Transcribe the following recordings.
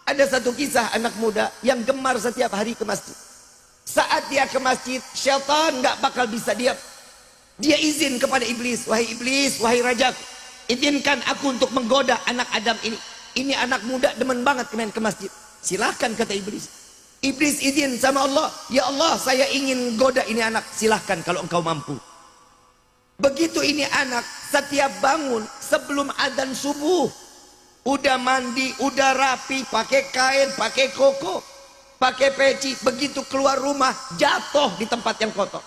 Ada satu kisah anak muda yang gemar setiap hari ke masjid. Saat dia ke masjid, syaitan nggak bakal bisa diam. Dia izin kepada iblis, wahai rajaku, izinkan aku untuk menggoda anak Adam ini. Ini anak muda demen banget main ke masjid. Silahkan, kata iblis. Iblis izin sama Allah, ya Allah, saya ingin goda ini anak. Silahkan kalau engkau mampu. Begitu ini anak setiap bangun sebelum adzan subuh, udah mandi, udah rapi, pakai kain, pakai koko, pakai peci. Begitu keluar rumah, jatuh di tempat yang kotor.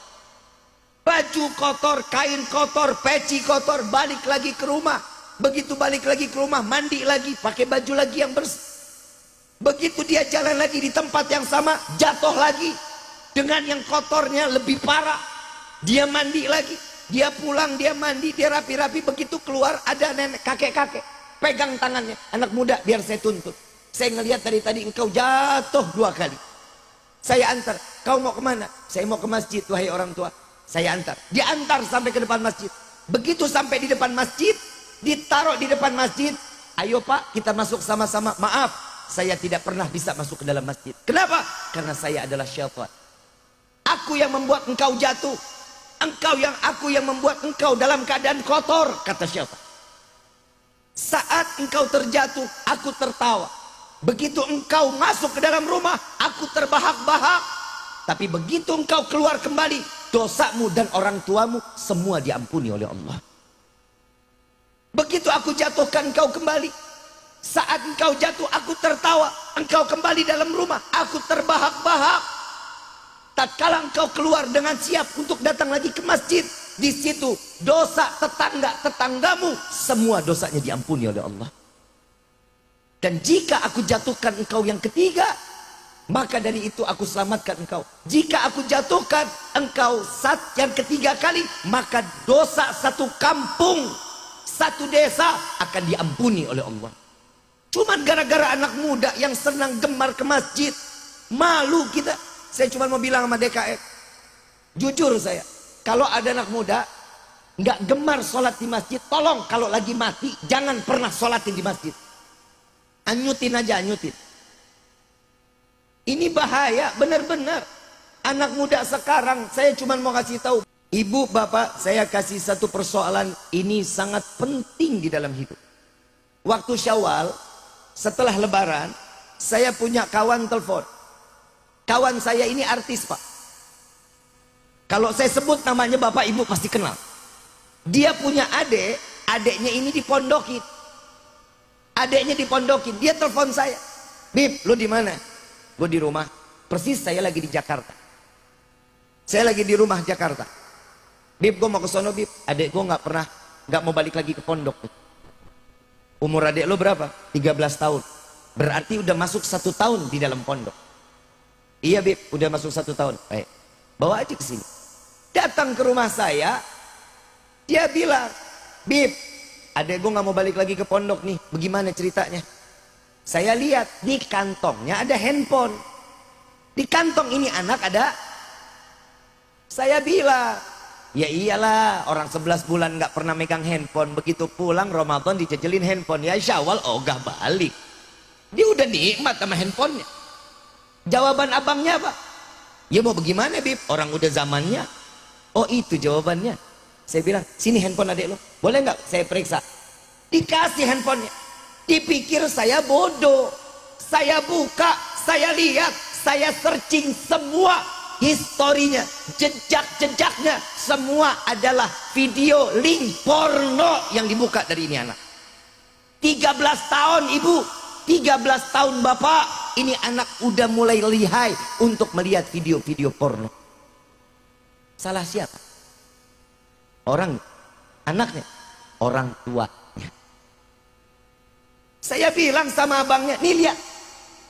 Baju kotor, kain kotor, peci kotor, balik lagi ke rumah. Begitu balik lagi ke rumah, mandi lagi, pakai baju lagi yang bersih. Begitu dia jalan lagi di tempat yang sama, jatuh lagi dengan yang kotornya lebih parah. Dia mandi lagi, dia pulang, dia mandi, dia rapi-rapi. Begitu keluar, ada nenek, kakek-kakek pegang tangannya, anak muda, biar saya tuntut. Saya ngelihat dari tadi engkau jatuh 2 kali. Saya antar. Kau mau kemana? Saya mau ke masjid, wahai orang tua. Saya antar. Dia antar sampai ke depan masjid. Begitu sampai di depan masjid, ditaruh di depan masjid. Ayo pak, kita masuk sama-sama. Maaf, saya tidak pernah bisa masuk ke dalam masjid. Kenapa? Karena saya adalah syaitan. Aku yang membuat engkau jatuh. Aku yang membuat engkau dalam keadaan kotor, kata syaitan. Saat engkau terjatuh, aku tertawa. Begitu engkau masuk ke dalam rumah, aku terbahak-bahak. Tapi begitu engkau keluar kembali, dosamu dan orang tuamu semua diampuni oleh Allah. Begitu aku jatuhkan engkau kembali, saat engkau jatuh aku tertawa. Engkau kembali dalam rumah, aku terbahak-bahak. Tatkala engkau keluar dengan siap untuk datang lagi ke masjid, di situ dosa tetanggamu semua dosanya diampuni oleh Allah. Dan jika aku jatuhkan engkau yang ketiga, maka dari itu aku selamatkan engkau. Jika aku jatuhkan engkau yang ketiga kali, maka dosa satu kampung, satu desa akan diampuni oleh Allah. Cuman gara-gara anak muda yang senang gemar ke masjid, malu kita. Saya cuma mau bilang sama DKM, jujur saya, kalau ada anak muda nggak gemar sholat di masjid, tolong kalau lagi mati jangan pernah sholatin di masjid. Anyutin aja, anyutin. Ini bahaya, benar-benar. Anak muda sekarang, saya cuma mau kasih tahu, ibu, bapak, saya kasih satu persoalan ini sangat penting di dalam hidup. Waktu Syawal, setelah Lebaran, saya punya kawan telepon. Kawan saya ini artis, Pak. Kalau saya sebut namanya bapak ibu pasti kenal. Dia punya adeknya ini dipondokin. Adeknya dipondokin, dia telepon saya. Bib, lu di mana? Gue di rumah. Persis saya lagi di Jakarta. Saya lagi di rumah Jakarta. Bib, gue mau ke sono, Bib. Adek gue nggak mau balik lagi ke pondok. Umur adek lo berapa? 13 tahun. Berarti udah masuk 1 tahun di dalam pondok. Iya, Bib, udah masuk 1 tahun. Baik, bawa aja ke sini. Datang ke rumah saya, dia bilang, Bib, adek gue nggak mau balik lagi ke pondok nih. Bagaimana ceritanya? Saya lihat di kantongnya ada handphone. Di kantong ini anak ada. Saya bilang, ya iyalah, orang 11 bulan nggak pernah megang handphone. Begitu pulang Ramadan dicecelin handphone. Ya Syawal ogah balik. Dia udah nikmat sama handphonenya. Jawaban abangnya apa? Ya mau bagaimana, Bib? Orang udah zamannya. Oh itu jawabannya. Saya bilang, sini handphone adek lo. Boleh nggak saya periksa? Dikasih handphonenya. Dipikir saya bodoh. Saya buka, saya lihat, saya searching semua historinya, jejak-jejaknya. Semua adalah video link porno yang dibuka dari ini anak. 13 tahun ibu, 13 tahun bapak. Ini anak udah mulai lihai untuk melihat video-video porno. Salah siapa? Orang, anaknya, orang tuanya. Saya bilang sama abangnya, nih lihat,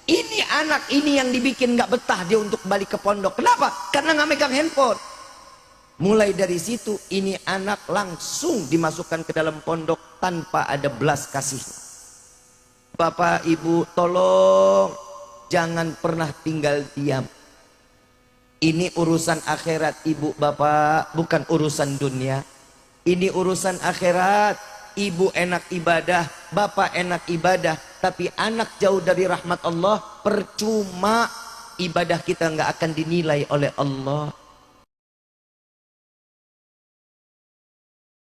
ini anak ini yang dibikin nggak betah dia untuk balik ke pondok. Kenapa? Karena nggak megang handphone. Mulai dari situ, ini anak langsung dimasukkan ke dalam pondok tanpa ada belas kasih. Bapak, ibu, tolong jangan pernah tinggal diam. Ini urusan akhirat, ibu, bapak, bukan urusan dunia. Ini urusan akhirat. Ibu enak ibadah, bapak enak ibadah, tapi anak jauh dari rahmat Allah, percuma ibadah kita nggak akan dinilai oleh Allah.